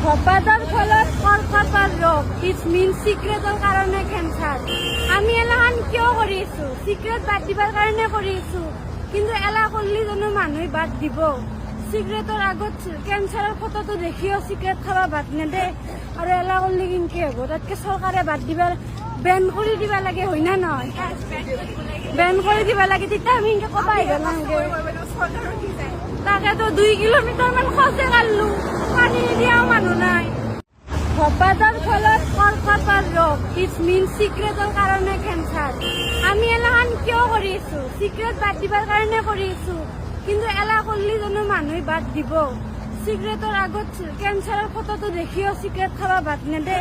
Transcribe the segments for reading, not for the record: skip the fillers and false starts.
ধপাতৰ ফলত কৰ্কটৰ ৰোগ it means চিক্ৰেটৰ কাৰণে কেঞ্চাৰ। আমি এলাহান কিয় কৰি আছো? চিক্ৰেট বাদ দিবৰ কাৰণে কৰি আছো, কিন্তু এলা কৰিলে জানো মানুহে বাদ দিব? চিক্ৰেটৰ আগত কেঞ্চাৰৰ ফটোটো দেখিও চিক্ৰেট খাবা বাদ নেদে, আৰু এলা কৰিলে কেনেকে হ'ব? তাতকে চৰকাৰে বাদ দিবাৰ বেন কৰি দিবা লাগে, হয় না নহয়? বেন কৰি দিবা লাগে, তেতিয়া আমি এনেকে ক'বা আহিব নালাগে। তাকেতো 2 কিলোমিটাৰ মান খোজে কাঢ়লো, পানী নিদিয়াও মানুহ নাই। ধপাতৰ ফলত কৰ্কটৰ ৰোগ ইট মিনছ চিক্ৰেটৰ কাৰণে কেঞ্চাৰ। আমি এলাহান কিয় কৰি আছো? চিক্ৰেট বাদ দিবৰ কাৰণে কৰি আছো, কিন্তু এলা কৰিলে জানো মানুহে বাদ দিব? চিক্ৰেটৰ আগত কেঞ্চাৰৰ ফটোটো দেখিও চিক্ৰেট খাবা বাদ নেদে,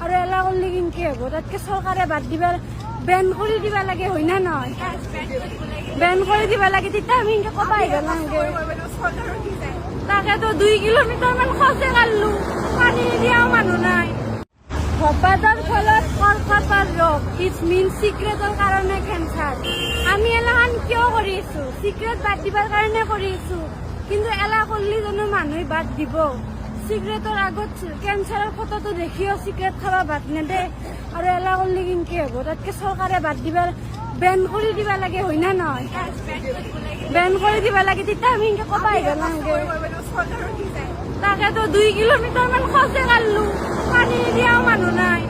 আৰু এলা কৰিলে কেনেকে হ'ব? তাতকে চৰকাৰে বাদ দিবাৰ বেন কৰি দিবা লাগে, হয় না নহয়? বেন কৰি দিবা লাগে, তেতিয়া আমি এনেকে ক'বা আহিব নালাগে। তাকেতো 2 কিলোমিটাৰ মান খোজে কাঢ়লো, পানী নিদিয়াও মানুহ নাই। ধপাতৰ ফলত কৰ্কটৰ ৰোগ ইট মিনছ চিক্ৰেটৰ কাৰণে কেঞ্চাৰ। আমি এলাহান কিয় কৰি আছো? চিক্ৰেট বাদ দিবৰ কাৰণে কৰি আছো, কিন্তু এলা কৰিলে জানো মানুহে বাদ দিব? চিক্ৰেটৰ আগত কেঞ্চাৰৰ ফটোটো দেখিও চিক্ৰেট খাবা বাদ নেদে, আৰু এলা কৰিলে কেনেকে হ'ব? তাতকে চৰকাৰে বাদ দিবাৰ বেন কৰি দিবা লাগে, হয় না নহয়? বেন কৰি দিবা লাগে, তেতিয়া আমি এনেকে ক'বা আহিব নালাগে। তাকেতো 2 কিলোমিটাৰ মান খোজে কাঢ়লো, পানী নিদিয়াও মানুহ নাই।